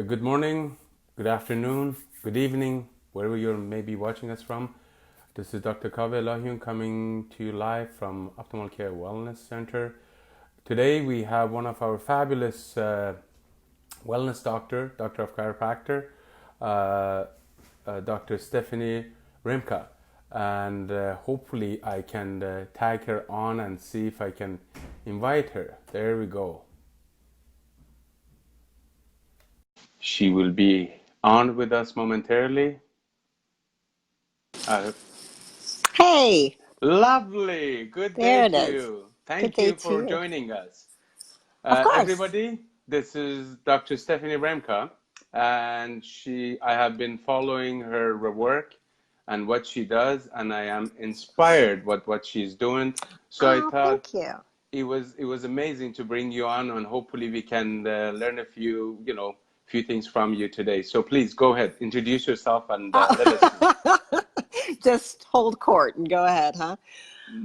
Good morning, good afternoon, good evening, wherever you're maybe watching us from. This is Dr. Kaveh Lahyun coming to you live from Optimal Care Wellness Center. Today we have one of our fabulous wellness doctor of chiropractor, uh, Dr. Stephanie Rumpke, and hopefully I can tag her on and see if I can invite her. There we go. She will be on with us momentarily. Uh, Hey, Lovely. Good day there it to is. you. Good Thank day you to for you. joining us. Of course. Everybody, this is Dr. Stephanie Rumpke, and I have been following her work and what she does, and I am inspired what she's doing. So I Oh, thought thank you. it was amazing to bring you on, and hopefully we can learn a few things from you today. So please go ahead, introduce yourself, and let us know. Just hold court and go ahead, huh?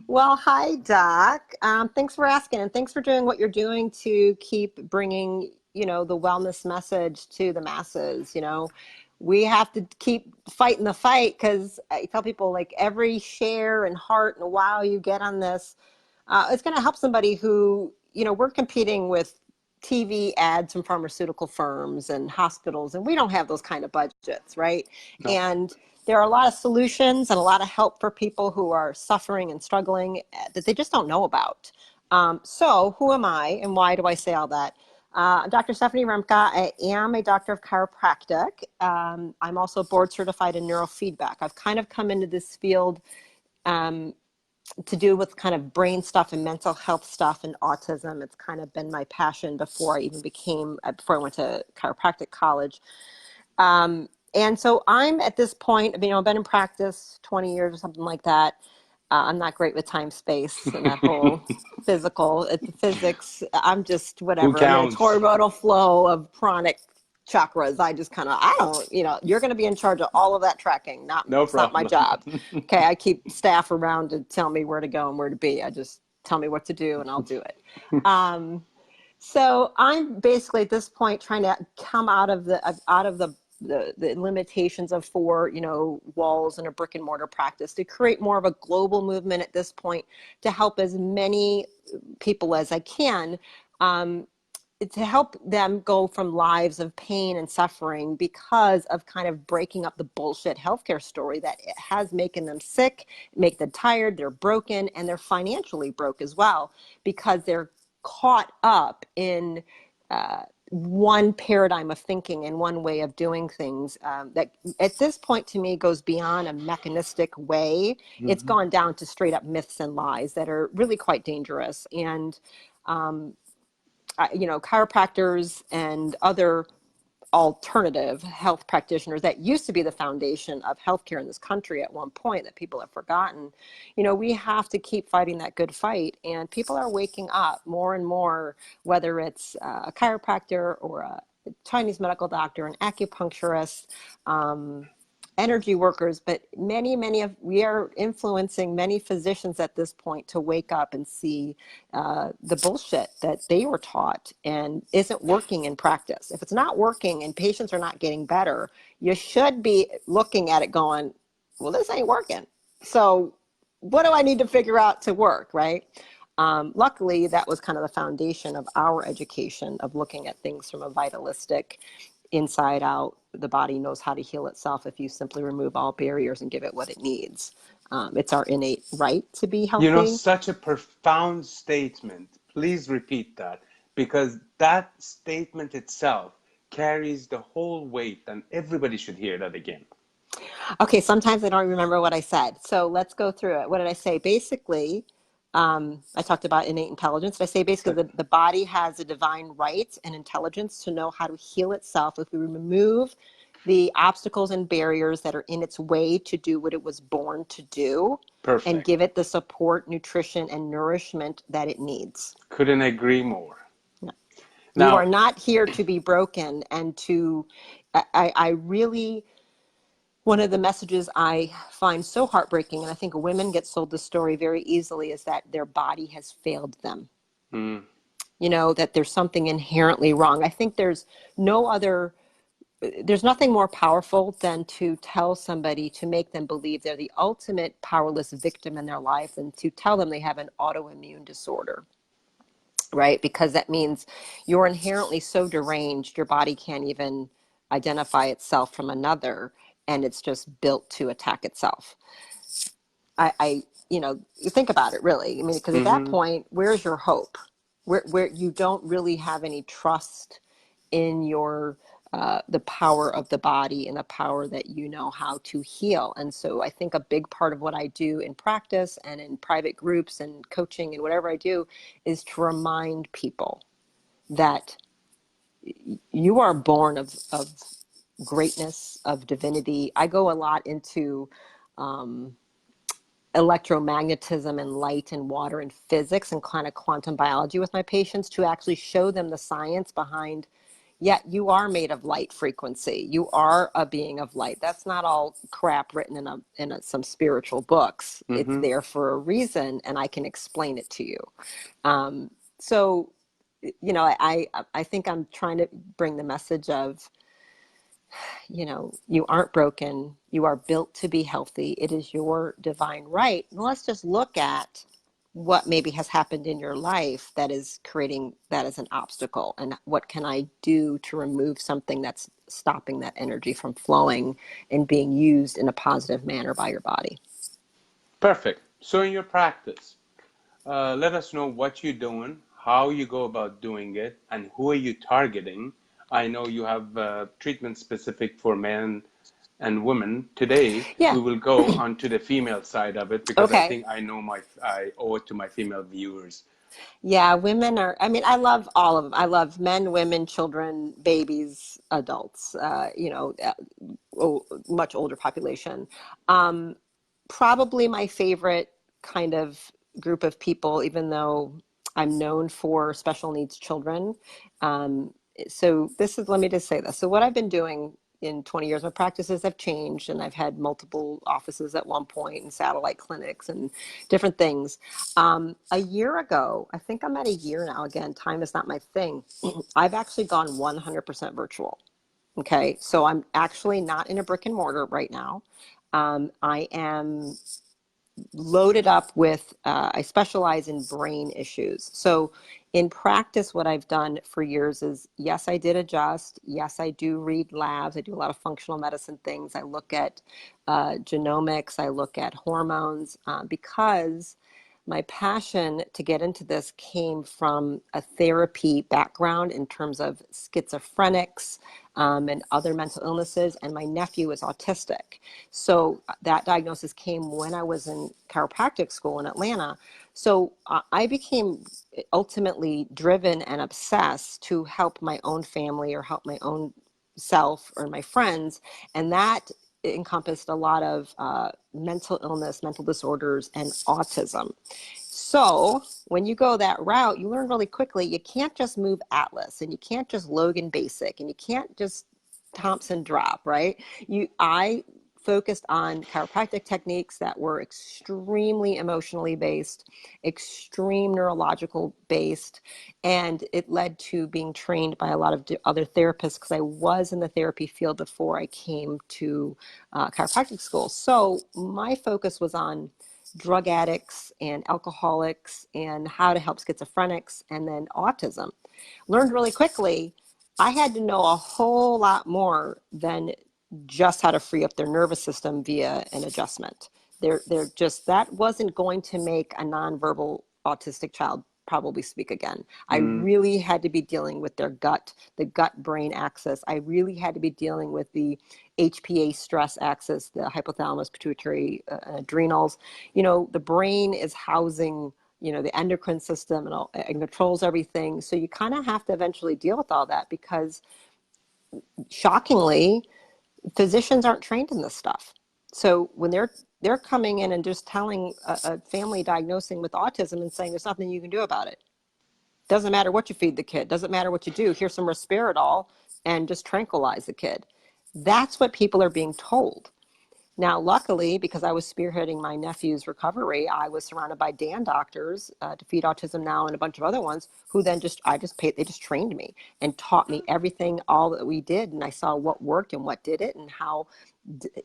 Well, hi, Doc. Thanks for asking, and thanks for doing what you're doing to keep bringing, the wellness message to the masses. We have to keep fighting the fight because I tell people like every share and heart and wow you get on this, it's going to help somebody who, we're competing with TV ads from pharmaceutical firms and hospitals, and we don't have those kind of budgets, right? No. And there are a lot of solutions and a lot of help for people who are suffering and struggling that they just don't know about. So who am I and why do I say all that? I'm Dr. Stephanie Rumpke. I am a doctor of chiropractic. I'm also board certified in neurofeedback. I've kind of come into this field um, to do with kind of brain stuff and mental health stuff and autism. It's kind of been my passion before I even before I went to chiropractic college. And so I'm at this point, I've been in practice 20 years or something like that. I'm not great with time, space, and that whole physics. I'm just Who whatever. I'm in a counts? hormonal flow of pranic chakras. I just kind of, I don't, you're going to be in charge of all of that tracking. No It's not my problem. job. Okay. I keep staff around to tell me where to go and where to be. I just tell me what to do and I'll do it. Um, so I'm basically at this point trying to come out of the limitations of four, walls and a brick and mortar practice to create more of a global movement at this point to help as many people as I can, to help them go from lives of pain and suffering because of kind of breaking up the bullshit healthcare story that it has making them sick, make them tired, they're broken, and they're financially broke as well because they're caught up in one paradigm of thinking and one way of doing things that at this point to me goes beyond a mechanistic way. It's Mhm. gone down to straight up myths and lies that are really quite dangerous. And chiropractors and other alternative health practitioners that used to be the foundation of healthcare in this country at one point that people have forgotten. We have to keep fighting that good fight, and people are waking up more and more, whether it's a chiropractor or a Chinese medical doctor, an acupuncturist, energy workers, but we are influencing many physicians at this point to wake up and see the bullshit that they were taught and isn't working in practice. If it's not working and patients are not getting better, you should be looking at it going, well, this ain't working. So what do I need to figure out to work, right? Luckily, that was kind of the foundation of our education of looking at things from a vitalistic inside out. The body knows how to heal itself if you simply remove all barriers and give it what it needs. It's our innate right to be healthy. Such a profound statement. Please repeat that because that statement itself carries the whole weight, and everybody should hear that again. Okay, sometimes I don't remember what I said. So let's go through it. What did I say? Basically, I talked about innate intelligence. I say basically the body has a divine right and intelligence to know how to heal itself if we remove the obstacles and barriers that are in its way to do what it was born to do and Perfect. give it the support, nutrition, and nourishment that it needs. Couldn't agree more. You are Now, not here to be broken and I really, one of the messages I find so heartbreaking, and I think women get sold the story very easily, is that their body has failed them. mm, That there's something inherently wrong. I think there's no other there's nothing more powerful than to tell somebody, to make them believe they're the ultimate powerless victim in their life, and to tell them they have an autoimmune disorder, right? Because that means you're inherently so deranged, your body can't even identify itself from another, and it's just built to attack itself. You think about it really. I mean, because at that Mm-hmm. point, where's your hope? Where you don't really have any trust in your the power of the body and the power that you know how to heal. And so I think a big part of what I do in practice and in private groups and coaching and whatever I do is to remind people that you are born of greatness, of divinity. I go a lot into electromagnetism and light and water and physics and kind of quantum biology with my patients to actually show them the science behind, yet you are made of light frequency. You are a being of light. That's not all crap written in some spiritual books. It's Mm-hmm. there for a reason, and I can explain it to you. So, I think I'm trying to bring the message of, you aren't broken. You are built to be healthy. It is your divine right. And let's just look at what maybe has happened in your life that is creating that as an obstacle. And what can I do to remove something that's stopping that energy from flowing and being used in a positive manner by your body? Perfect. So in your practice, let us know what you're doing, how you go about doing it, and who are you targeting. I know you have treatment specific for men and women. Today, Yeah. we will go onto the female side of it because I Okay. think I owe it to my female viewers. Yeah, women are, I mean, I love all of them. I love men, women, children, babies, adults, much older population. Um, Probably my favorite kind of group of people, even though I'm known for special needs children. Um, so let me just say this. So what I've been doing in 20 years, my practices have changed, and I've had multiple offices at one point and satellite clinics and different things. A year ago, I think I'm at a year now. Again, time is not my thing. I've actually gone 100% virtual. Okay. So I'm actually not in a brick and mortar right now. I am loaded up with, I specialize in brain issues. So in practice, what I've done for years is, yes, I did adjust. Yes, I do read labs. I do a lot of functional medicine things. I look at genomics. I look at hormones, because my passion to get into this came from a therapy background in terms of schizophrenics, and other mental illnesses. And my nephew is autistic. So that diagnosis came when I was in chiropractic school in Atlanta. So I became ultimately driven and obsessed to help my own family or help my own self or my friends. And that encompassed a lot of mental illness, mental disorders, and autism. So when you go that route, you learn really quickly, you can't just move Atlas, and you can't just Logan Basic, and you can't just Thompson drop, right? I focused on chiropractic techniques that were extremely emotionally based, extreme neurological based, and it led to being trained by a lot of other therapists, because I was in the therapy field before I came to chiropractic school. So my focus was on drug addicts and alcoholics and how to help schizophrenics, and then autism. Learned really quickly I had to know a whole lot more than just how to free up their nervous system via an adjustment. They're just, that wasn't going to make a nonverbal autistic child probably speak again. I Mm, really had to be dealing with their gut, the gut brain axis. I really had to be dealing with the HPA stress axis, the hypothalamus, pituitary, adrenals. The brain is housing, the endocrine system, and all, it controls everything. So you kind of have to eventually deal with all that, because shockingly, physicians aren't trained in this stuff. So when they're coming in and just telling a family diagnosing with autism and saying there's nothing you can do about it. Doesn't matter what you feed the kid. Doesn't matter what you do. Here's some Respirodol and just tranquilize the kid. That's what people are being told. Now, luckily, because I was spearheading my nephew's recovery, I was surrounded by Dan doctors, Defeat Autism Now, and a bunch of other ones who then they just trained me and taught me everything, all that we did. And I saw what worked and what did it, and how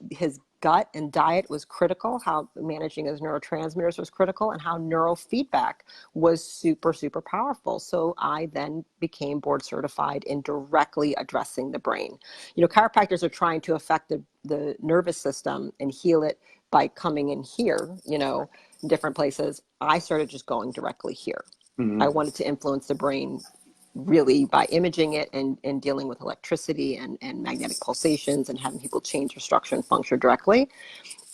his gut and diet was critical, how managing his neurotransmitters was critical, and how neurofeedback was super, super powerful. So I then became board certified in directly addressing the brain. You know, chiropractors are trying to affect the nervous system and heal it by coming in here, you know, in different places. I started just going directly here. I wanted to influence the brain really by imaging it and dealing with electricity and magnetic pulsations and having people change their structure and function directly.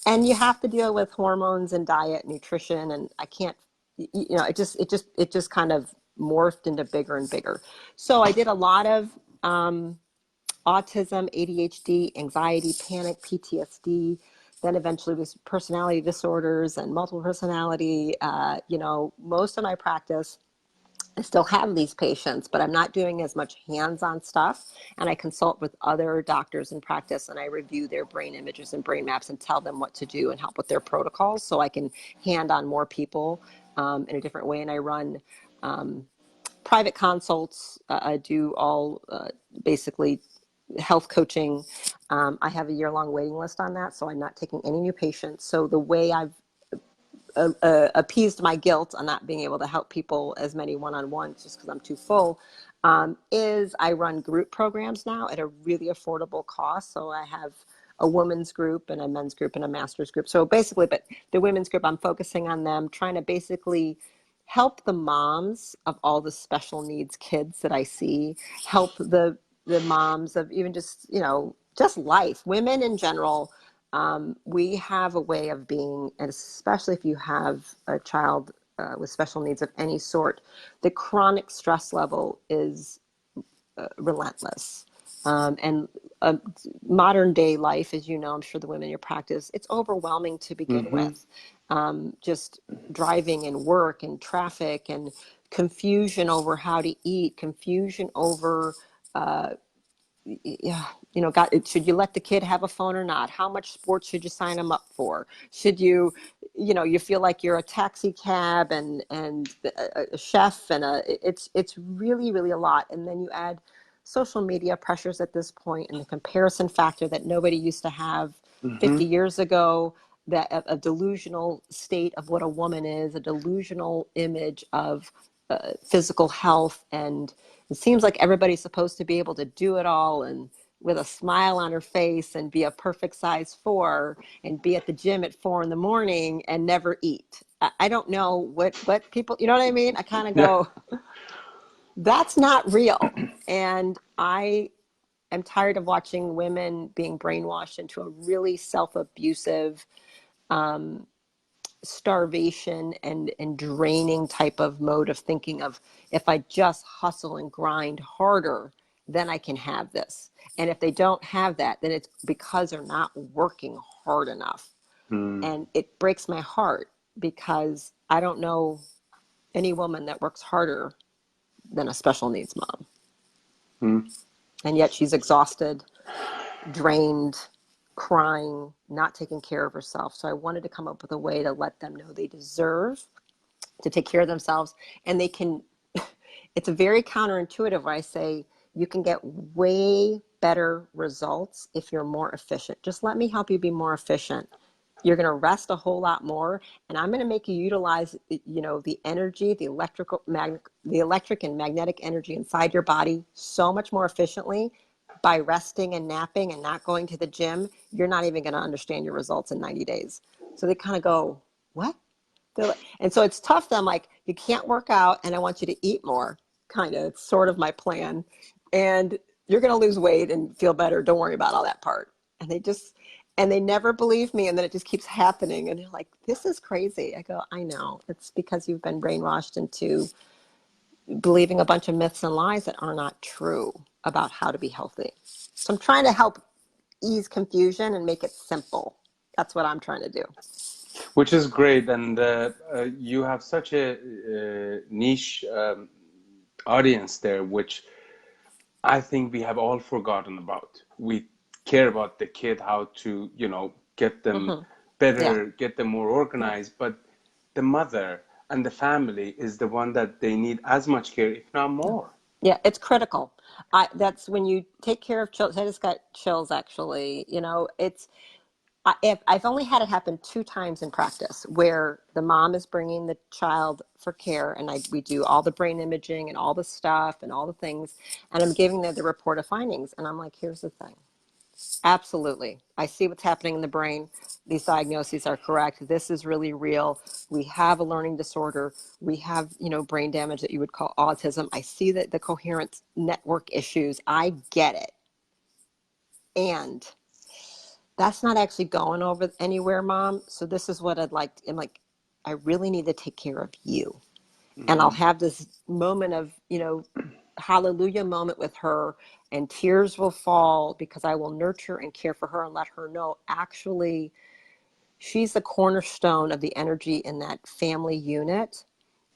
And you have to deal with hormones and diet, nutrition, and I can't, you know, it just kind of morphed into bigger and bigger. So I did a lot of autism, ADHD, anxiety, panic, PTSD. Then eventually was personality disorders and multiple personality. You know, most of my practice, I still have these patients, but I'm not doing as much hands-on stuff. And I consult with other doctors in practice, and I review their brain images and brain maps and tell them what to do and help with their protocols, so I can hand on more people in a different way. And I run private consults. I do all basically health coaching. I have a year-long waiting list on that, so I'm not taking any new patients. So the way I've appeased my guilt on not being able to help people as many one-on-ones just because I'm too full, is I run group programs now at a really affordable cost. So I have a women's group and a men's group and a master's group. So basically, but the women's group, I'm focusing on them, trying to basically help the moms of all the special needs kids that I see, help the moms of even just, you know, just life, women in general. We have a way of being, and especially if you have a child with special needs of any sort, the chronic stress level is relentless. And modern day life, as you know, I'm sure the women in your practice, it's overwhelming to begin with. Just driving and work and traffic and confusion over how to eat, confusion over yeah, you know, should you let the kid have a phone or not? How much sports should you sign them up for? Should you, you know, you feel like you're a taxi cab and a chef it's really, really a lot. And then you add social media pressures at this point and the comparison factor that nobody used to have 50 years ago, that a delusional state of what a woman is, a delusional image of physical health, and it seems like everybody's supposed to be able to do it all and with a smile on her face and be a perfect size 4 and be at the gym at 4 in the morning and never eat. I don't know what people, you know what I mean? I kind of Yeah. go, that's not real. And I am tired of watching women being brainwashed into a really self-abusive, starvation and draining type of mode of thinking of, if I just hustle and grind harder, then I can have this. And if they don't have that, then it's because they're not working hard enough. And it breaks my heart because I don't know any woman that works harder than a special needs mom. And yet she's exhausted, drained, crying, not taking care of herself. So I wanted to come up with a way to let them know they deserve to take care of themselves, and they can, it's a very counterintuitive where I say you can get way better results if you're more efficient. Just let me help you be more efficient. You're going to rest a whole lot more, and I'm going to make you utilize, you know, the energy, the electric and magnetic energy inside your body so much more efficiently by resting and napping and not going to the gym. You're not even going to understand your results in 90 days. So they kind of go, what? And so it's tough. I'm like, you can't work out and I want you to eat more. Kind of, it's sort of my plan. And you're going to lose weight and feel better. Don't worry about all that part. And they never believe me. And then it just keeps happening. And they're like, this is crazy. I go, I know. It's because you've been brainwashed into believing a bunch of myths and lies that are not true about how to be healthy. So I'm trying to help ease confusion and make it simple. That's what I'm trying to do. Which is great, and you have such a niche audience there, which I think we have all forgotten about. We care about the kid, how to, you know, get them Hmm. Yeah. better, get them more organized. But the mother and the family is the one that they need as much care, if not more. Yeah, it's critical. That's when you take care of children. I just got chills actually. I've only had it happen 2 times in practice where the mom is bringing the child for care, and we do all the brain imaging and all the stuff and all the things, and I'm giving them the report of findings, and I'm like, here's the thing. Absolutely. I see what's happening in the brain. These diagnoses are correct. This is really real. We have a learning disorder. We have, brain damage that you would call autism. I see that the coherent network issues. I get it. And that's not actually going over anywhere, Mom. So this is what I'd like. I'm like, I really need to take care of you. And I'll Mm-hmm. have this moment of, hallelujah moment with her, and tears will fall because I will nurture and care for her and let her know actually she's the cornerstone of the energy in that family unit.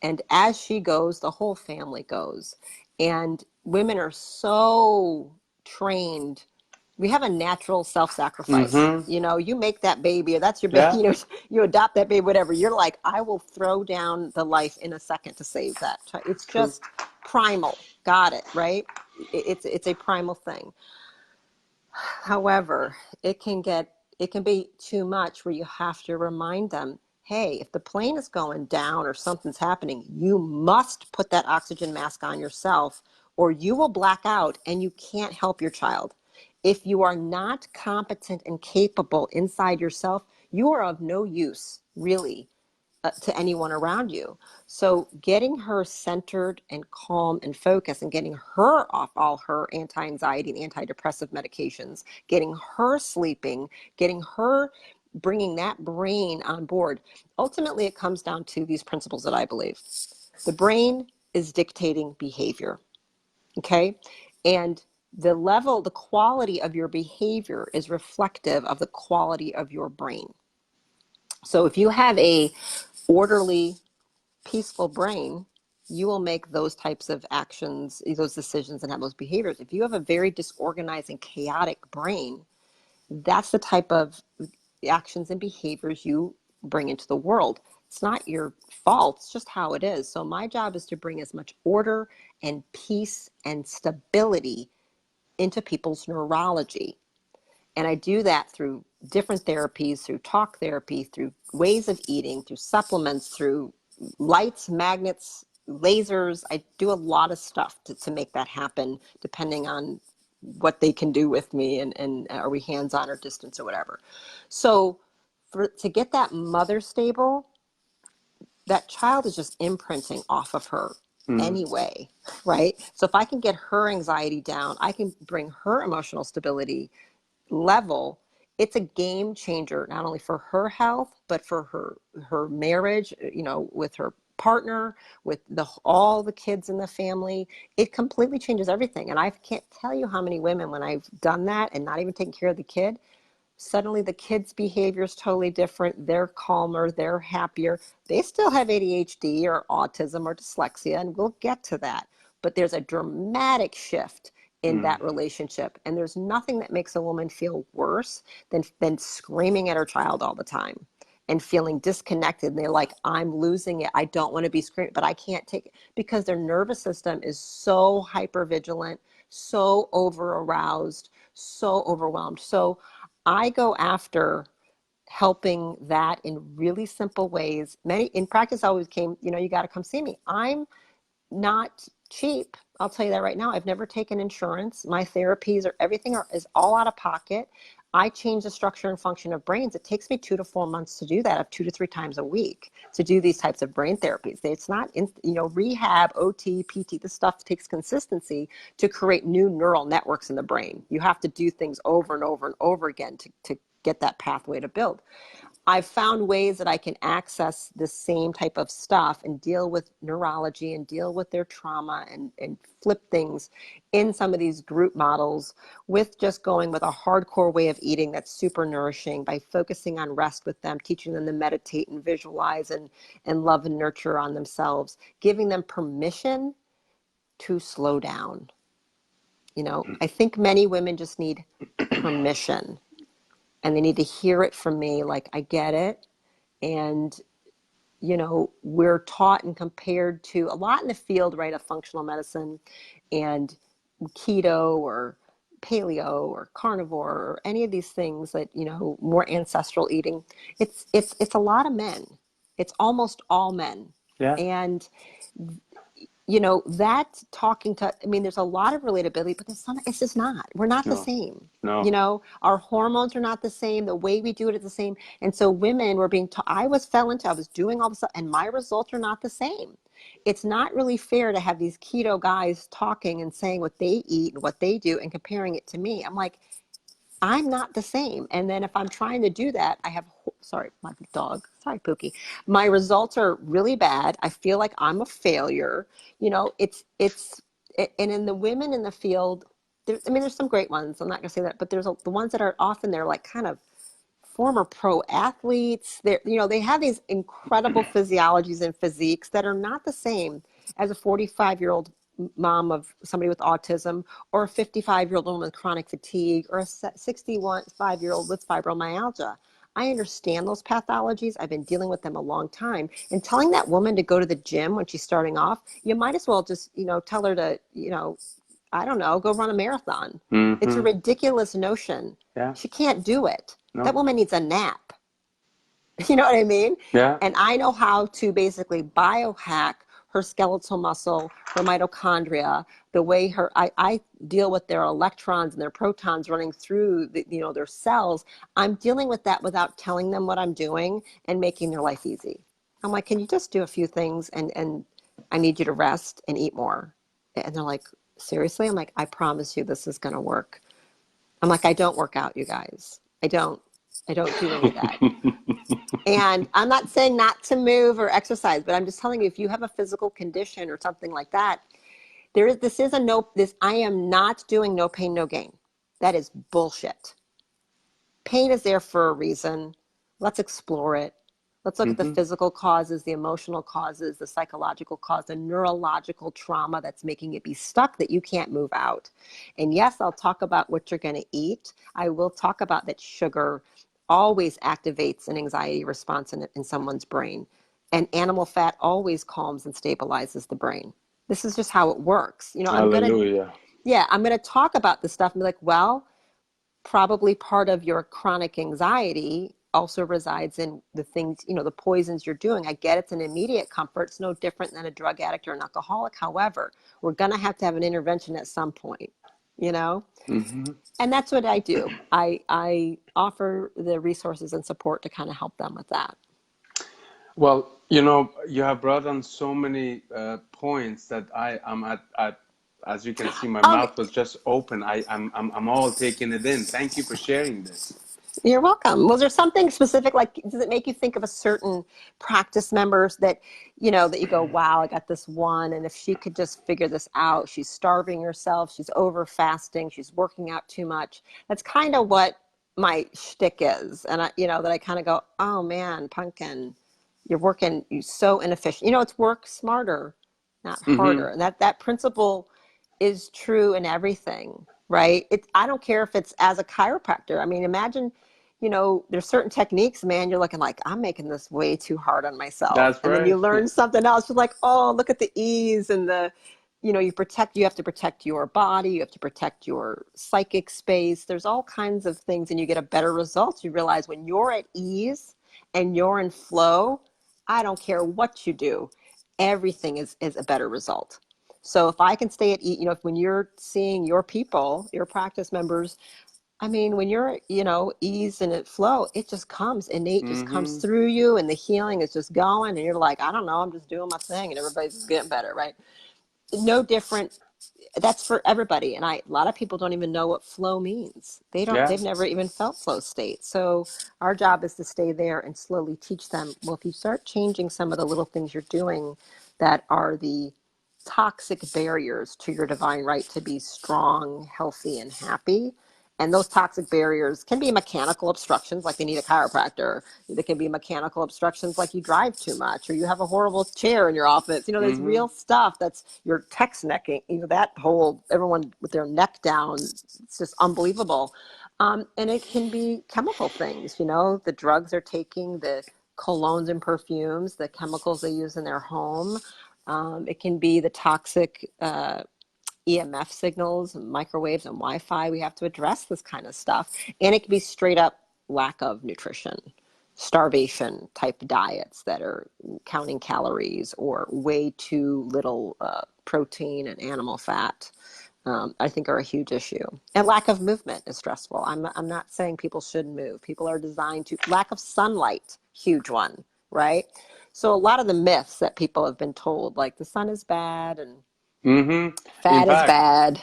And as she goes, the whole family goes. And women are so trained. We have a natural self-sacrifice. Mm-hmm. You make that baby, or that's your baby, Yeah, you adopt that baby, whatever. You're like, I will throw down the life in a second to save that. It's true. just primal. Got it, right? It's a primal thing. However, it can be too much where you have to remind them, hey, if the plane is going down or something's happening, you must put that oxygen mask on yourself or you will black out and you can't help your child. If you are not competent and capable inside yourself, you are of no use, really, to anyone around you. So getting her centered and calm and focused and getting her off all her anti-anxiety and antidepressive medications, getting her sleeping, getting her bringing that brain on board. Ultimately, it comes down to these principles that I believe. The brain is dictating behavior, okay? And the quality of your behavior is reflective of the quality of your brain. So if you have a orderly, peaceful brain, you will make those types of actions, those decisions, and have those behaviors. If you have a very disorganized and chaotic brain, that's the type of actions and behaviors you bring into the world. It's not your fault, it's just how it is. So my job is to bring as much order and peace and stability into people's neurology. And I do that through different therapies, through talk therapy, through ways of eating, through supplements, through lights, magnets, lasers. I do a lot of stuff to make that happen, depending on what they can do with me and are we hands-on or distance or whatever. So to get that mother stable, that child is just imprinting off of her Mm. anyway, right? So if I can get her anxiety down, I can bring her emotional stability level. It's a game changer, not only for her health, but for her marriage, with her partner, with all the kids in the family. It completely changes everything. And I can't tell you how many women, when I've done that and not even taking care of the kid, suddenly the kid's behavior is totally different. They're calmer, they're happier. They still have ADHD or autism or dyslexia, and we'll get to that. But there's a dramatic shift in Mm. that relationship. And there's nothing that makes a woman feel worse than screaming at her child all the time and feeling disconnected. And they're like, I'm losing it. I don't want to be screaming, but I can't take it because their nervous system is so hypervigilant, so over aroused, so overwhelmed. So I go after helping that in really simple ways. Many in practice, I always came, you got to come see me. I'm not cheap. I'll tell you that right now. I've never taken insurance. My therapies or everything is all out of pocket. I change the structure and function of brains. It takes me 2 to 4 months to do that, of 2 to 3 times a week to do these types of brain therapies. It's not, rehab, OT, PT. This stuff takes consistency to create new neural networks in the brain. You have to do things over and over and over again to get that pathway to build. I've found ways that I can access the same type of stuff and deal with neurology and deal with their trauma and flip things in some of these group models with just going with a hardcore way of eating that's super nourishing by focusing on rest with them, teaching them to meditate and visualize and love and nurture on themselves, giving them permission to slow down. I think many women just need permission. and they need to hear it from me, like, I get it. And, you know, we're taught and compared to a lot in the field, right, of functional medicine and keto or paleo or carnivore or any of these things that, you know, more ancestral eating. It's a lot of men. It's almost all men. Yeah. And you know, that talking to, I mean, there's a lot of relatability, but there's some, it's just not, we're not the No. same. No. You know, our hormones are not the same. The way we do it is the same. And so women were being taught, I was doing all this stuff and my results are not the same. It's not really fair to have these keto guys talking and saying what they eat and what they do and comparing it to me. I'm like, I'm not the same. And then if I'm trying to do that, I have, sorry, my dog, sorry, Pookie. My results are really bad. I feel like I'm a failure. You know, and in the women in the field, I mean, there's some great ones. I'm not going to say that, but there's the ones that are often, they're like kind of former pro athletes. They're, you know, they have these incredible physiologies and physiques that are not the same as a 45-year-old mom of somebody with autism, or a 55-year-old woman with chronic fatigue, or a 65-year-old with fibromyalgia. I understand those pathologies. I've been dealing with them a long time. And telling that woman to go to the gym when she's starting off, you might as well just, you know, tell her to, you know, I don't know, go run a marathon. It's a ridiculous notion. Yeah. She can't do it. No. That woman needs a nap. You know what I mean? Yeah. And I know how to basically biohack her skeletal muscle, her mitochondria, the way I deal with their electrons and their protons running through the, you know, their cells. I'm dealing with that without telling them what I'm doing and making their life easy. I'm like, can you just do a few things, and I need you to rest and eat more. And they're like, seriously? I'm like, I promise you this is going to work. I'm like, I don't work out, you guys. I don't do any of that. And I'm not saying not to move or exercise, but I'm just telling you, if you have a physical condition or something like that, I am not doing no pain, no gain. That is bullshit. Pain is there for a reason. Let's explore it. Let's look at the physical causes, the emotional causes, the psychological cause, the neurological trauma that's making it be stuck that you can't move out. And yes, I'll talk about what you're going to eat. I will talk about that sugar always activates an anxiety response in someone's brain. And animal fat always calms and stabilizes the brain. This is just how it works. You know, I'm going to talk about this stuff and be like, well, probably part of your chronic anxiety also resides in the things, you know, the poisons you're doing. I get it's an immediate comfort. It's no different than a drug addict or an alcoholic. However, we're going to have an intervention at some point, you know? And that's what I do. I offer the resources and support to kind of help them with that. Well, you know, you have brought on so many points that I'm at, as you can see, my mouth was just open. I'm all taking it in. Thank you for sharing this. You're welcome. Was there something specific, like, does it make you think of a certain practice members that, you know, that you go, wow, I got this one, and if she could just figure this out, she's starving herself, she's over fasting, she's working out too much. That's kind of what my shtick is. And I, you know, that I kind of go, oh man, Pumpkin, you're so inefficient. You know, it's work smarter, not harder. And that principle is true in everything. Right? I don't care if it's as a chiropractor. I mean, imagine, you know, there's certain techniques, man, you're looking like, I'm making this way too hard on myself. That's and right. Then you learn something else. You're like, oh, look at the ease and you know, you have to protect your body. You have to protect your psychic space. There's all kinds of things, and you get a better result. You realize when you're at ease and you're in flow, I don't care what you do. Everything is a better result. So if I can stay at, you know, when you're seeing your people, your practice members, I mean, when you're, you know, ease and at flow, it just comes innate, just comes through you, and the healing is just going, and you're like, I don't know, I'm just doing my thing, and everybody's just getting better, right? No different. That's for everybody. And a lot of people don't even know what flow means. They've never even felt flow state. So our job is to stay there and slowly teach them, well, if you start changing some of the little things you're doing that are the toxic barriers to your divine right to be strong, healthy, and happy. And those toxic barriers can be mechanical obstructions, like they need a chiropractor. They can be mechanical obstructions like you drive too much, or you have a horrible chair in your office. You know, there's real stuff that's your text necking, you know, that whole, everyone with their neck down, it's just unbelievable. And it can be chemical things, you know, the drugs they're taking, the colognes and perfumes, the chemicals they use in their home. It can be the toxic EMF signals and microwaves and Wi-Fi. We have to address this kind of stuff. And it can be straight up lack of nutrition, starvation type diets that are counting calories or way too little protein and animal fat. I think are a huge issue. And lack of movement is stressful. I'm not saying people shouldn't move. People are designed to, lack of sunlight, huge one, right? So a lot of the myths that people have been told, like the sun is bad and Hmm. In fat is fact, bad.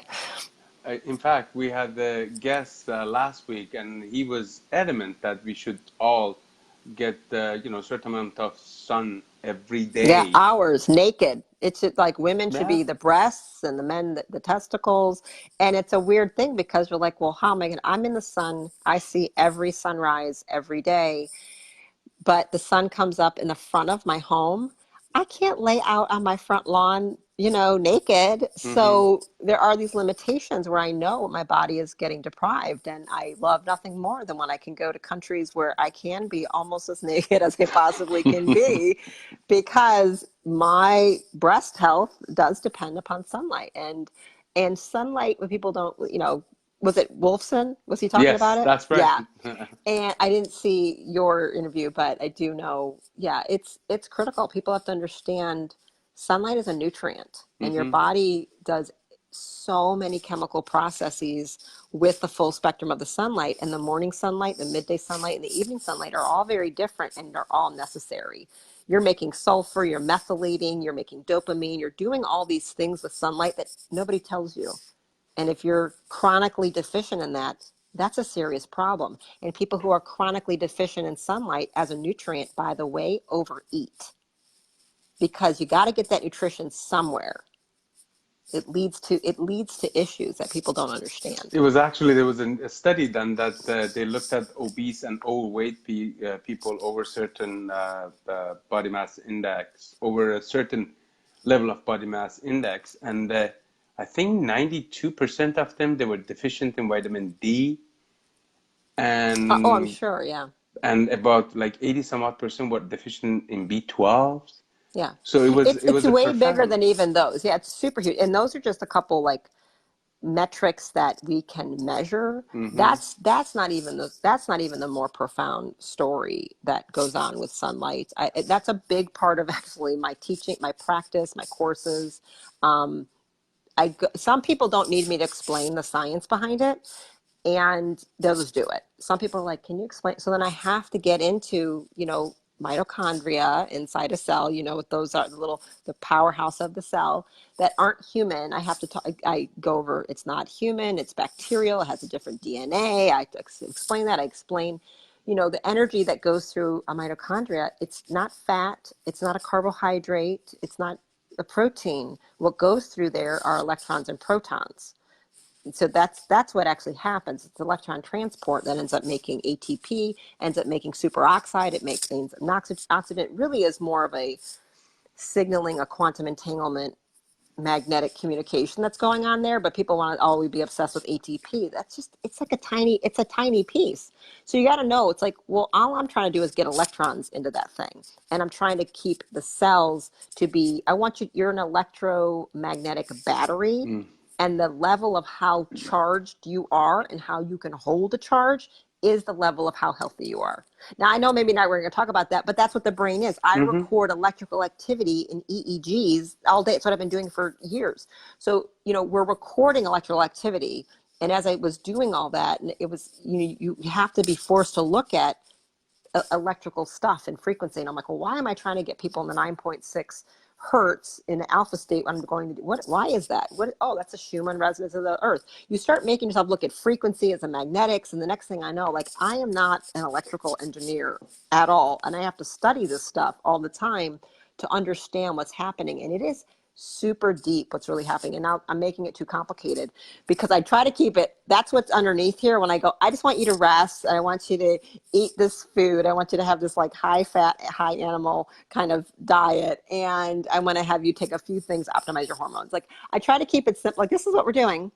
we had the guest last week, and he was adamant that we should all get certain amount of sun every Yeah, day. hours naked. It's just like women should Yeah. be the breasts and the men the testicles. And it's a weird thing because we're like, well, how am I going to? I'm in the sun. I see every sunrise every day, but the sun comes up in the front of my home. I can't lay out on my front lawn, you know, naked. Hmm. So there are these limitations where I know my body is getting deprived. And I love nothing more than when I can go to countries where I can be almost as naked as I possibly can be, because my breast health does depend upon sunlight. And sunlight, when people don't, you know, was it Wolfson? Was he talking about Yes, it? that's right. Yeah. And I didn't see your interview, but I do know, yeah, it's critical. People have to understand sunlight is a nutrient, and your Hmm. body does so many chemical processes with the full spectrum of the sunlight. And the morning sunlight, the midday sunlight, and the evening sunlight are all very different, and they're all necessary. You're making sulfur, you're methylating, you're making dopamine, you're doing all these things with sunlight that nobody tells you. And if you're chronically deficient in that, that's a serious problem. And people who are chronically deficient in sunlight as a nutrient, by the way, overeat, because you got to get that nutrition somewhere. It leads to issues that people don't understand. It was actually there was a study done that they looked at obese and overweight people over certain body mass index, over a certain level of body mass index, and I think 92% of them they were deficient in vitamin D, Oh, I'm and sure. Yeah. about like 80 some odd percent were deficient in B12. Yeah. So it was It's a way bigger profound. than even those. Yeah, it's super huge. And those are just a couple like metrics that we can measure. Hmm. That's not even the more profound story that goes on with sunlight. That's a big part of actually my teaching, my practice, my courses. um, some people don't need me to explain the science behind it, and they'll just do it. Some people are like, can you explain? So then I have to get into, you know, mitochondria inside a cell, you know, what those are, the powerhouse of the cell that aren't human. I have to talk, I go over, it's not human, it's bacterial, it has a different DNA. I explain that. I explain, you know, the energy that goes through a mitochondria. It's not fat, it's not a carbohydrate, it's not a protein. What goes through there are electrons and protons. So that's what actually happens. It's electron transport that ends up making ATP, ends up making superoxide. It makes things oxygen. It really is more of a signaling, a quantum entanglement, magnetic communication that's going on there. But people want to always be obsessed with ATP. That's just, it's a tiny piece. So you got to know, it's like, well, all I'm trying to do is get electrons into that thing, and I'm trying to keep the cells to be. I want you. You're an electromagnetic battery, and the level of how charged you are and how you can hold a charge is the level of how healthy you are. Now, I know maybe not we're going to talk about that, but that's what the brain is. I Hmm. record electrical activity in EEGs all day. It's what I've been doing for years. So, you know, we're recording electrical activity. And as I was doing all that, and it was, you have to be forced to look at electrical stuff and frequency. And I'm like, well, why am I trying to get people in the 9.6 hertz in the alpha state when I'm going to do what? Why is that? What? Oh, that's a Schumann resonance of the earth. You start making yourself look at frequency as a magnetics, and the next thing I know, like, I am not an electrical engineer at all, and I have to study this stuff all the time to understand what's happening. And it is super deep what's really happening. And now I'm making it too complicated because I try to keep it. That's what's underneath here. When I go, I just want you to rest. I want you to eat this food. I want you to have this like high fat, high animal kind of diet. And I want to have you take a few things, optimize your hormones. Like, I try to keep it simple. Like, this is what we're doing.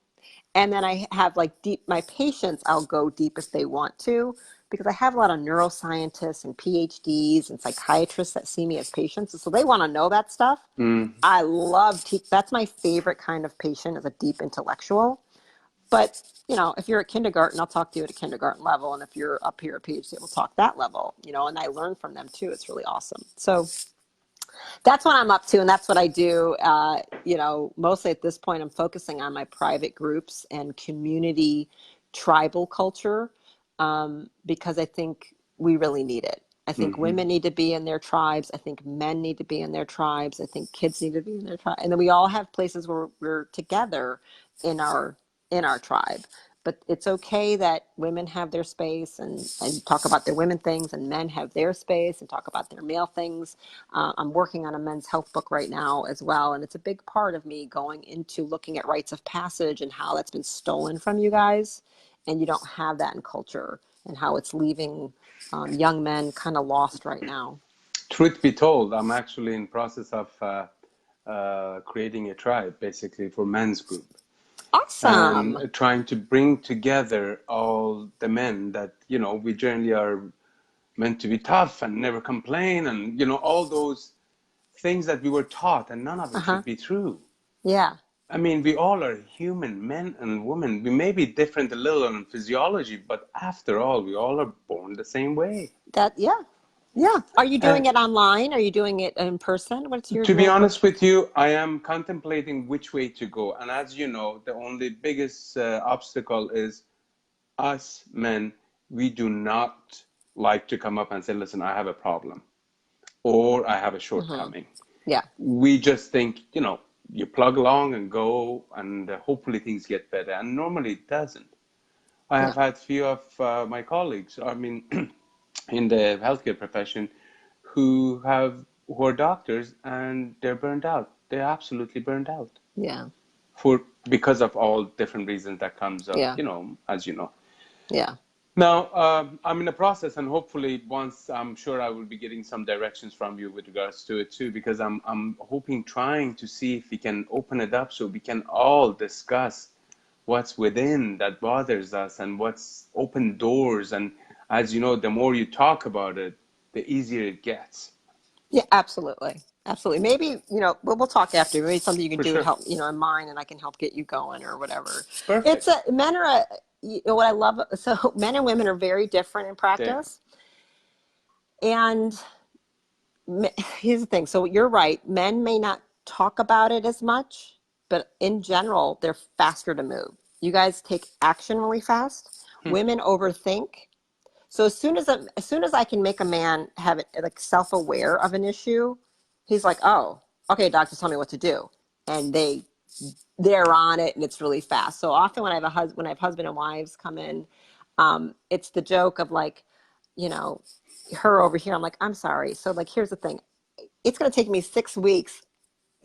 And then I have like my patients, I'll go deep if they want to, because I have a lot of neuroscientists and PhDs and psychiatrists that see me as patients. So they want to know that stuff. Mm. I love that's my favorite kind of patient, is a deep intellectual. But, if you're at kindergarten, I'll talk to you at a kindergarten level. And if you're up here at PhD, we'll talk that level, and I learn from them too. It's really awesome. So that's what I'm up to, and that's what I do. Mostly at this point, I'm focusing on my private groups and community tribal culture, because I think we really need it. I think women need to be in their tribes. I think men need to be in their tribes. I think kids need to be in their tribe. And then we all have places where we're together in our tribe. But it's okay that women have their space and talk about their women things, and men have their space and talk about their male things. I'm working on a men's health book right now as well. And it's a big part of me going into looking at rites of passage and how that's been stolen from you guys. And you don't have that in culture, and how it's leaving young men kind of lost right now. Truth be told, I'm actually in process of creating a tribe, basically, for men's group. Awesome. And trying to bring together all the men that, we generally are meant to be tough and never complain, and, all those things that we were taught, and none of it should be true. Yeah. I mean, we all are human, men and women. We may be different a little in physiology, but after all, we all are born the same way. Yeah. Are you doing it online? Are you doing it in person? What's your To be honest with you, I am contemplating which way to go. And as you know, the only biggest obstacle is us men. We do not like to come up and say, listen, I have a problem, or I have a shortcoming. Yeah. We just think, you plug along and go, and hopefully things get better. And normally it doesn't. I have had few of my colleagues, in the healthcare profession, who are doctors, and they're burned out. They're absolutely burned out. Yeah. Because of all different reasons that comes up, as you know. Yeah. Now, I'm in the process, and hopefully once, I'm sure I will be getting some directions from you with regards to it too, because I'm trying to see if we can open it up so we can all discuss what's within that bothers us, and what's open doors. And as you know, the more you talk about it, the easier it gets. Yeah, absolutely. Absolutely. Maybe, we'll talk after. Maybe something you can do to help, in mine, and I can help get you going or whatever. Perfect. Men are what I love. So men and women are very different in practice. And here's the thing. So you're right. Men may not talk about it as much, but in general, they're faster to move. You guys take action really fast. Women overthink. So as soon as I can make a man have it like self-aware of an issue, he's like, oh, okay, doctor, tell me what to do. And they're on it, and it's really fast. So often when I have husband and wives come in, it's the joke of like, her over here. I'm like, I'm sorry. So like, here's the thing. It's going to take me 6 weeks,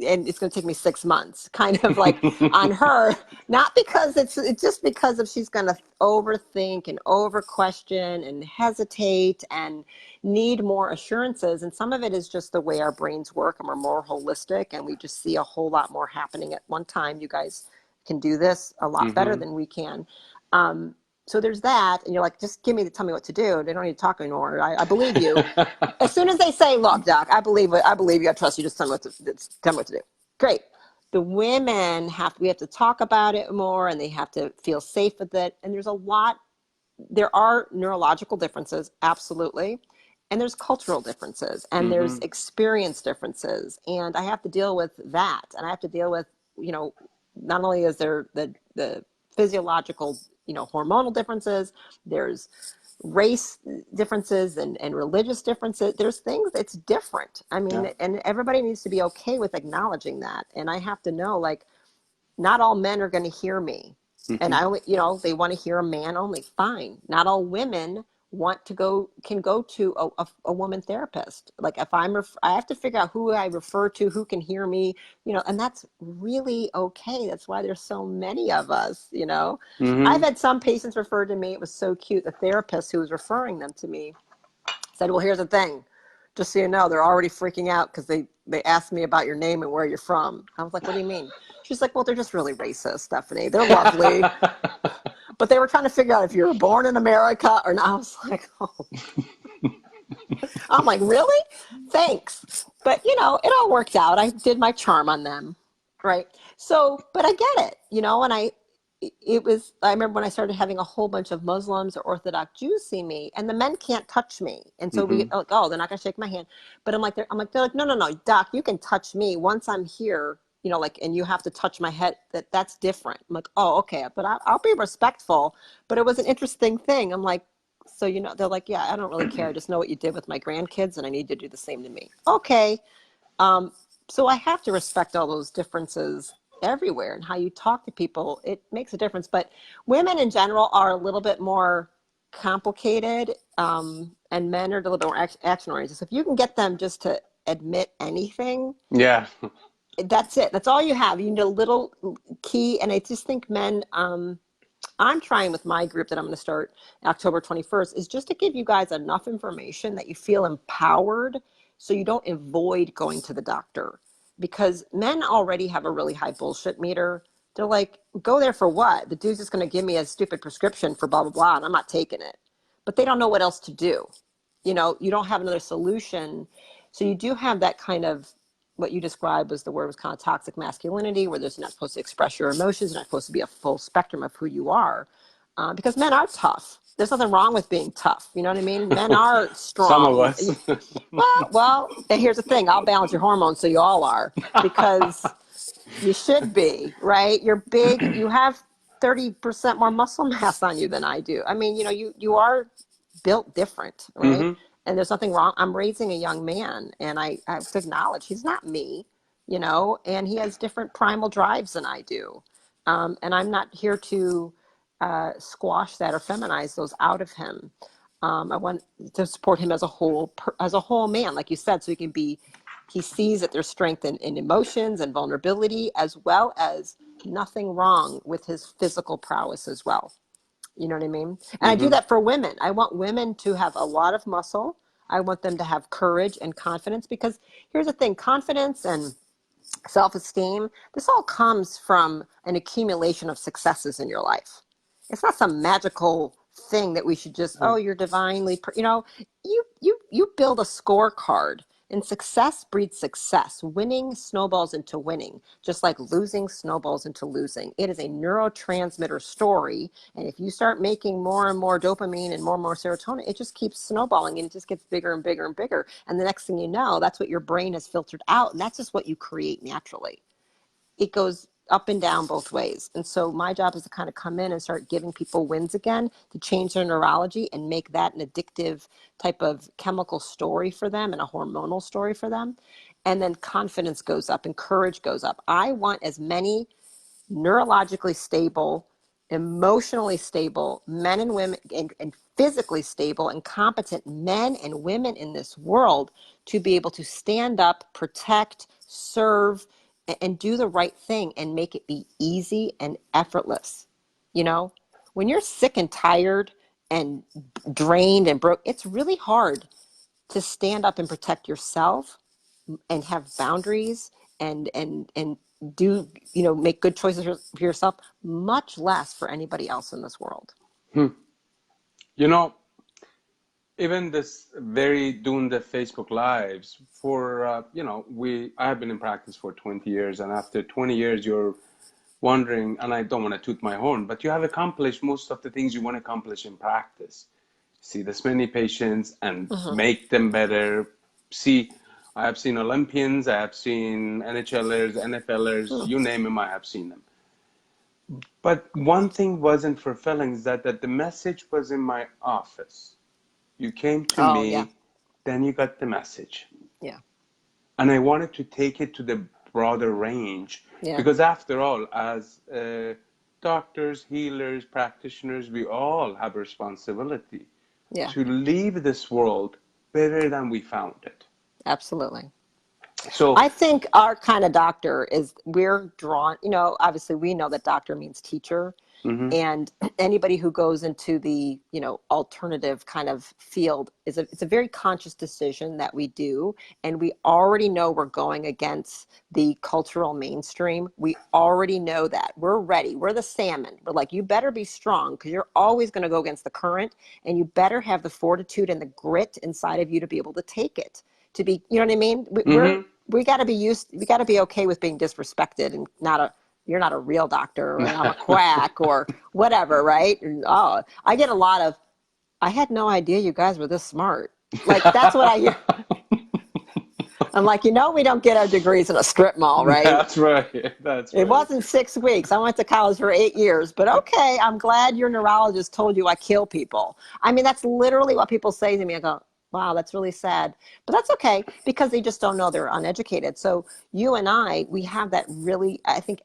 and it's going to take me 6 months, kind of like on her, not because it's just because of she's going to overthink and over question and hesitate and need more assurances. And some of it is just the way our brains work, and we're more holistic, and we just see a whole lot more happening at one time. You guys can do this a lot better than we can. So there's that, and you're like, just tell me what to do. They don't need to talk anymore. I believe you. As soon as they say, look, doc, I believe you. I trust you. Just tell me what to do. Great. The women we have to talk about it more, and they have to feel safe with it. And there are neurological differences, absolutely. And there's cultural differences, and there's experience differences. And I have to deal with that. And I have to deal with, not only is there the physiological, hormonal differences, there's race differences and religious differences. There's things that's different. I mean, and everybody needs to be okay with acknowledging that. And I have to know, like, not all men are going to hear me. And I only, they want to hear a man only. Fine. Not all women can go to a woman therapist. Like if I have to figure out who I refer to, who can hear me, and that's really okay. That's why there's so many of us, I've had some patients referred to me. It was so cute. The therapist who was referring them to me said, well, here's the thing. Just so you know, they're already freaking out because they asked me about your name and where you're from. I was like, what do you mean? She's like, well, they're just really racist, Stephanie. They're lovely. But they were trying to figure out if you were born in America or not. I was like, oh. I'm like, really? Thanks. But, you know, it all worked out. I did my charm on them. Right. So, but I get it, you know, and I remember when I started having a whole bunch of Muslims or Orthodox Jews see me, and the men can't touch me. And so we like, oh, they're not going to shake my hand. But they're like, no, doc, you can touch me once I'm here, you know, like, and you have to touch my head. That's different. I'm like, oh, okay. But I'll be respectful. But it was an interesting thing. I'm like, so, you know, they're like, yeah, I don't really care. I just know what you did with my grandkids, and I need to do the same to me. Okay. Um, so I have to respect all those differences everywhere, and how you talk to people, it makes a difference. But women in general are a little bit more complicated, and men are a little bit more action oriented. So if you can get them just to admit anything, Yeah. that's it. That's all you have. You need a little key. And I just think men, I'm trying with my group that I'm going to start October 21st, is just to give you guys enough information that you feel empowered so you don't avoid going to the doctor. Because men already have a really high bullshit meter. They're like, go there for what? The dude's just going to give me a stupid prescription for blah, blah, blah, and I'm not taking it. But they don't know what else to do. You know, you don't have another solution. So you do have that kind of, what you described was, the word was kind of toxic masculinity, where there's not supposed to express your emotions, you're not supposed to be a full spectrum of who you are, because men are tough. There's nothing wrong with being tough. You know what I mean? Men are Some of strong. us. Well, and here's the thing. I'll balance your hormones so you all are, because you should be, right? You're big. You have 30% more muscle mass on you than I do. I mean, you know, you are built different, right? And there's nothing wrong. I'm raising a young man, and I have to acknowledge he's not me, you know, and he has different primal drives than I do. And I'm not here to squash that or feminize those out of him. I want to support him as a whole man, like you said, so he sees that there's strength in emotions and vulnerability, as well as nothing wrong with his physical prowess as well. You know what I mean? And I do that for women. I want women to have a lot of muscle. I want them to have courage and confidence, because here's the thing, confidence and self-esteem, this all comes from an accumulation of successes in your life. It's not some magical thing that we should just, oh, you're divinely, you know, you build a scorecard, and success breeds success. Winning snowballs into winning, just like losing snowballs into losing. It is a neurotransmitter story. And if you start making more and more dopamine and more serotonin, it just keeps snowballing, and it just gets bigger and bigger and bigger. And the next thing you know, that's what your brain has filtered out. And that's just what you create naturally. It goes up and down both ways. And so my job is to kind of come in and start giving people wins again, to change their neurology and make that an addictive type of chemical story for them, and a hormonal story for them. And then confidence goes up and courage goes up. I want as many neurologically stable, emotionally stable men and women, and physically stable and competent men and women in this world, to be able to stand up, protect, serve, and do the right thing, and make it be easy and effortless. You know, when you're sick and tired and drained and broke, it's really hard to stand up and protect yourself, and have boundaries, and do, you know, make good choices for yourself, much less for anybody else in this world. You know, even this very doing the Facebook lives for, you know, I have been in practice for 20 years, and after 20 years, you're wondering, and I don't want to toot my horn, but you have accomplished most of the things you want to accomplish in practice. See this many patients and make them better. See, I have seen Olympians, I have seen NHLers, NFLers, you name them, I have seen them. But one thing wasn't fulfilling, is that the message was in my office. You came to Oh, yeah. me, then you got the message. Yeah. And I wanted to take it to the broader range, Yeah. because after all, as doctors, healers, practitioners, we all have a responsibility Yeah. to leave this world better than we found it. Absolutely. So, I think our kind of doctor is, we're drawn, you know, obviously we know that doctor means teacher. Mm-hmm. And anybody who goes into the, you know, alternative kind of field it's a very conscious decision that we do. And we already know we're going against the cultural mainstream. We already know that. We're ready. We're the salmon. We're like, you better be strong because you're always going to go against the current, and you better have the fortitude and the grit inside of you to be able to take it. To be, you know what I mean? Mm-hmm. We got to be we got to be okay with being disrespected and you're not a real doctor, or I'm a quack or whatever, right? And, oh, I get a lot of, I had no idea you guys were this smart. Like, that's what I hear. I'm like, you know, we don't get our degrees in a strip mall, right? That's right. That's It right. wasn't 6 weeks. I went to college for 8 years, but okay, I'm glad your neurologist told you I kill people. I mean, that's literally what people say to me. I go, wow, that's really sad. But that's okay, because they just don't know, they're uneducated. So you and I, we have that really, I think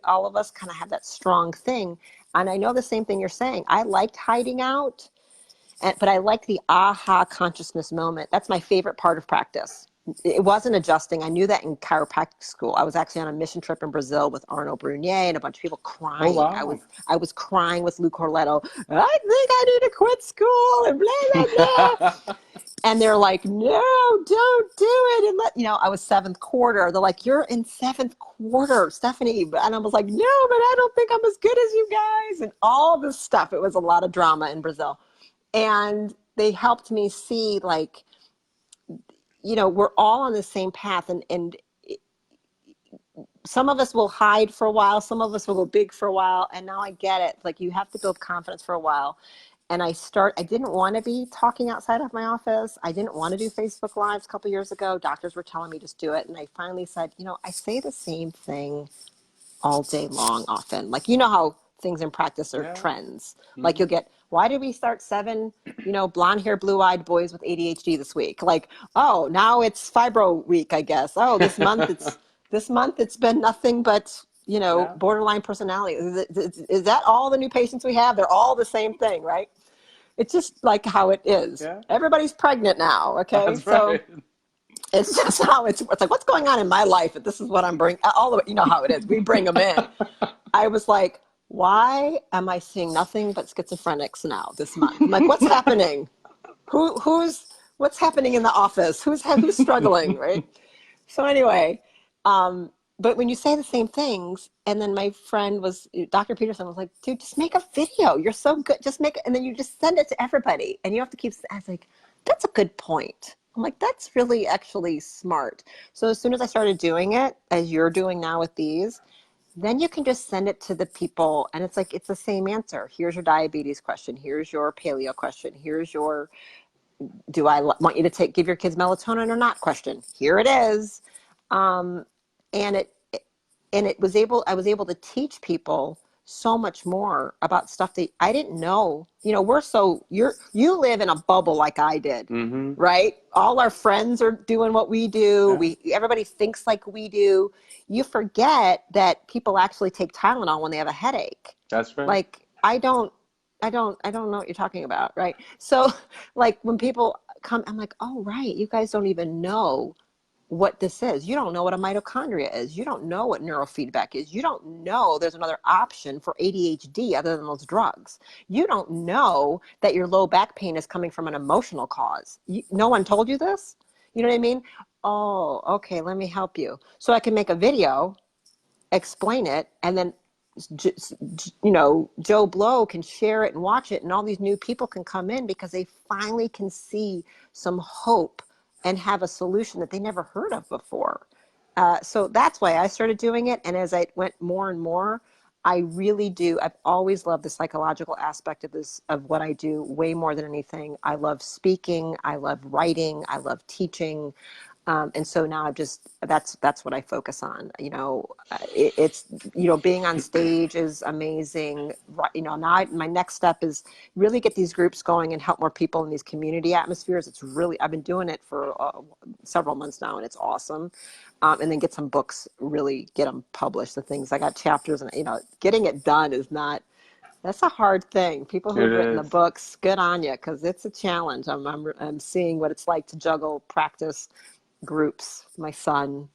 all of us kind of have that strong thing. And I know the same thing you're saying. I liked hiding out, but I like the aha consciousness moment. That's my favorite part of practice. It wasn't adjusting. I knew that in chiropractic school. I was actually on a mission trip in Brazil with Arno Brunier and a bunch of people Oh, crying. wow. I was crying with Lou Corletto. I think I need to quit school and blah, blah, blah. And they're like, no, don't do it. And I was seventh quarter. They're like, you're in seventh quarter, Stephanie. And I was like, no, but I don't think I'm as good as you guys. And all this stuff. It was a lot of drama in Brazil. And they helped me see, like, we're all on the same path. And some of us will hide for a while. Some of us will go big for a while. And now I get it. Like, you have to build confidence for a while. And I didn't want to be talking outside of my office. I didn't want to do Facebook Lives a couple years ago. Doctors were telling me just do it. And I finally said, I say the same thing all day long often. Like, how things in practice are trends. Mm-hmm. Like, you'll get, why did we start 7, blonde hair, blue-eyed boys with ADHD this week? Like, oh, now it's fibro week, I guess. Oh, this month it's been nothing but, borderline personality. Is that all the new patients we have? They're all the same thing, right? It's just like how it is. Yeah. Everybody's pregnant now, okay? That's right. So it's just how it's like, what's going on in my life? And this is what I'm bringing. All of it, you know how it is. We bring them in. I was like, why am I seeing nothing but schizophrenics now this month? I'm like, what's happening? What's happening in the office? Who's struggling, right? So anyway, but when you say the same things, and then my friend Dr. Peterson was like, dude, just make a video. You're so good. Just make it. And then you just send it to everybody. And you have to I was like, that's a good point. I'm like, that's really actually smart. So as soon as I started doing it, as you're doing now with these, then you can just send it to the people. And it's like, it's the same answer. Here's your diabetes question. Here's your paleo question. Here's your, do I want you to give your kids melatonin or not question. Here it is. And I was able to teach people so much more about stuff that I didn't know. You live in a bubble like I did, Mm-hmm. right? All our friends are doing what we do. Yeah. Everybody thinks like we do. You forget that people actually take Tylenol when they have a headache. That's right. Like, I don't know what you're talking about, right? So, like, when people come, I'm like, oh, right, you guys don't even know what this is. You don't know what a mitochondria is. You don't know what neurofeedback is. You don't know there's another option for ADHD other than those drugs. You don't know that your low back pain is coming from an emotional cause. No one told you this? You know what I mean? Oh, okay, let me help you. So I can make a video, explain it, and then Joe Blow can share it and watch it, and all these new people can come in because they finally can see some hope and have a solution that they never heard of before. So that's why I started doing it. And as I went more and more, I really do. I've always loved the psychological aspect of what I do way more than anything. I love speaking. I love writing. I love teaching. And so now that's what I focus on. It's being on stage is amazing. Now my next step is really get these groups going and help more people in these community atmospheres. I've been doing it for several months now, and it's awesome. And then get some books, really get them published. The things I got chapters, and getting it done that's a hard thing. People who've written the books, good on you, because it's a challenge. I'm seeing what it's like to juggle practice, groups, my son,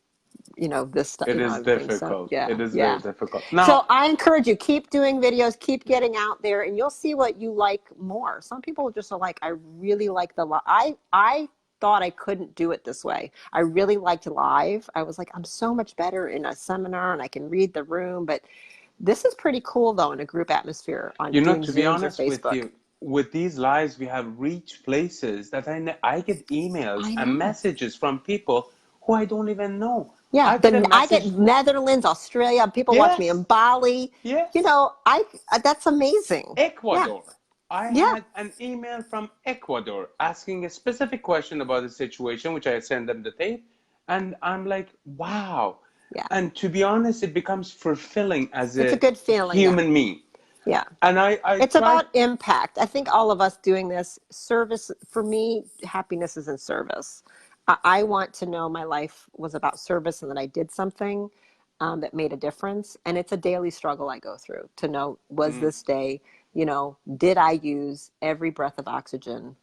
this stuff, It is everything. So difficult. yeah, It is very yeah. difficult. So Now, I encourage you, keep doing videos, keep getting out there, and you'll see what you like more. Some people just are like, I really like I thought I couldn't do it this way. I really liked live. I was like, I'm so much better in a seminar and I can read the room, but this is pretty cool though in a group atmosphere on doing to be Zooms or honest with Facebook. you, with these lives, we have reached places that I get emails I and know. messages from people who I don't even know. Yeah, I get a I get message. Netherlands, Australia, people watch me in Yes, Bali. yes. I that's amazing. Yeah, Ecuador. I yeah, had an email from Ecuador asking a specific question about the situation, which I sent them the tape, and I'm like, wow. yeah. And to be honest, it becomes fulfilling as It's a a good feeling. Yeah, human being. yeah. And I It's tried. about impact. I think all of us doing this service, for me, happiness is in service. I want to know my life was about service and that I did something that made a difference. And it's a daily struggle I go through to know, was Mm, this day, did I use every breath of oxygen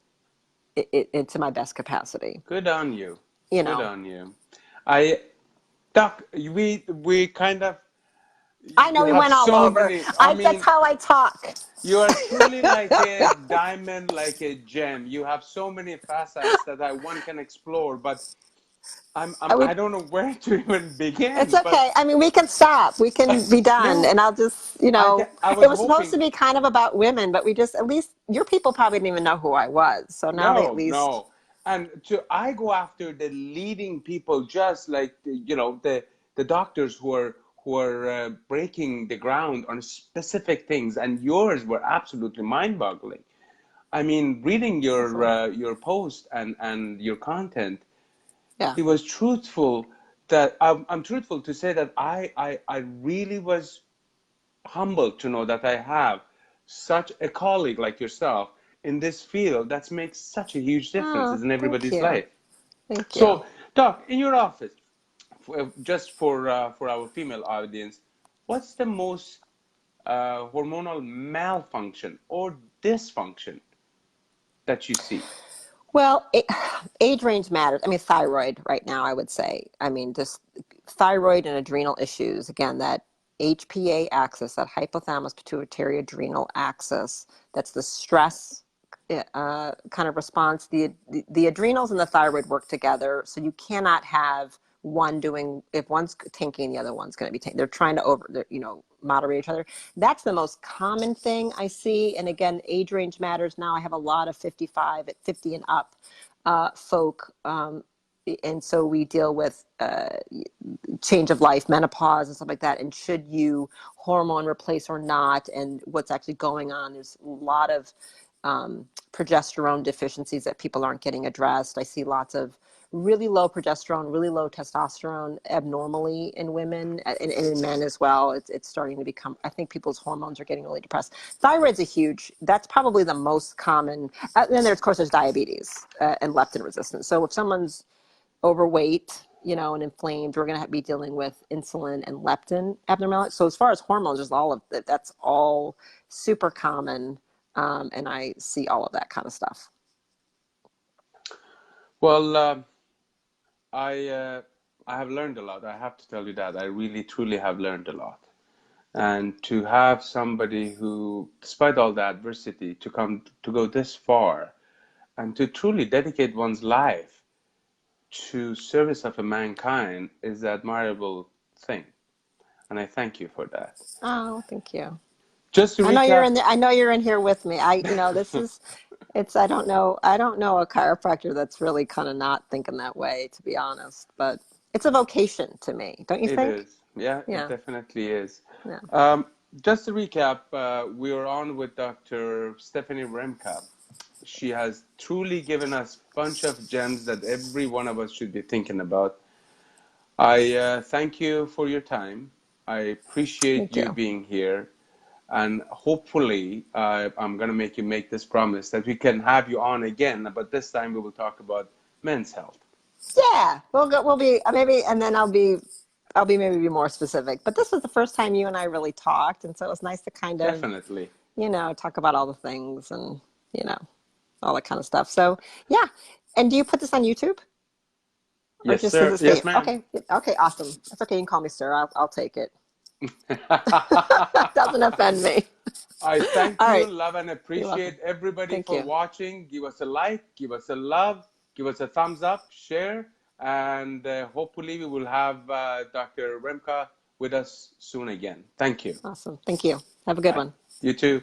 into my best capacity? good on you. You Good know, on you. I, Doc, we kind of, I know you we have went all so over. many. I That's mean, how I talk. you are truly like a diamond, like a gem. You have so many facets that one can explore, but we I don't know where to even It's begin. But okay. I mean, we can stop. We can be done. no, And I'll just, I it was was supposed to hoping. be kind of about women, but we just, at least your people probably didn't even know who I was. So now they at No, least, no. And I go after the leading people, just like the doctors who are breaking the ground on specific things, and yours were absolutely mind-boggling. I mean, reading your post and your content, yeah. it was truthful. That I'm truthful to say that I really was humbled to know that I have such a colleague like yourself in this field that makes such a huge difference Oh, in thank everybody's you. life. Thank you. So, Doc, in your office, just for our female audience, what's the most hormonal malfunction or dysfunction that you see? Well, age range matters. I mean, thyroid right now, I would say. I mean, just thyroid and adrenal issues. Again, that HPA axis, that hypothalamus pituitary adrenal axis, that's the stress kind of response. The adrenals and the thyroid work together, so you cannot have one doing, if one's tanking, the other one's going to be tanking. They're trying to moderate each other. That's the most common thing I see. And again, age range matters. Now I have a lot of 55 at 50 and up folk. And so we deal with change of life, menopause and stuff like that. And should you hormone replace or not? And what's actually going on. There's a lot of progesterone deficiencies that people aren't getting addressed. I see lots of really low progesterone, really low testosterone abnormally in women and in men as well. It's starting to become, I think people's hormones are getting really depressed. Thyroid's that's probably the most common. Then there's, of course, there's diabetes and leptin resistance. So if someone's overweight, and inflamed, we're going to be dealing with insulin and leptin abnormality. So as far as hormones, there's all of that. That's all super common. And I see all of that kind of stuff. Well, I uh, I have learned a lot. I have to tell you that I really truly have learned a lot. And to have somebody who, despite all the adversity, to go this far and to truly dedicate one's life to service of a mankind is an admirable thing. And I thank you for that. Oh, thank you. Just to I know you're recap, in there. I know you're in here with me. This is, I don't know a chiropractor that's really kind of not thinking that way, to be honest, but it's a vocation to me. Don't you it think? is. Yeah, it Yeah. definitely is. Yeah. Um, just to recap, we are on with Dr. Stephanie Rumpke. She has truly given us a bunch of gems that every one of us should be thinking about. I thank you for your time. I appreciate Thank you you. being here. And hopefully, I'm going to make you make this promise that we can have you on again, but this time we will talk about men's health. Yeah. We'll be maybe, and then I'll be maybe be more specific, but this was the first time you and I really talked. And so it was nice to kind of, Definitely. talk about all the things and, you know, all that kind of stuff. So yeah. And do you put this on YouTube? Or Yes, just because sir. it's Yes, Steve? ma'am. Okay, okay, awesome. That's okay. You can call me sir. I'll take it. Doesn't offend me. I thank All you, right. love, and You're welcome. appreciate everybody Thank for you. watching. Give us a like, give us a love, give us a thumbs up, share, and hopefully we will have Dr. Rimka with us soon again. Thank you. Awesome. Thank you. Have a good Bye. one. You too.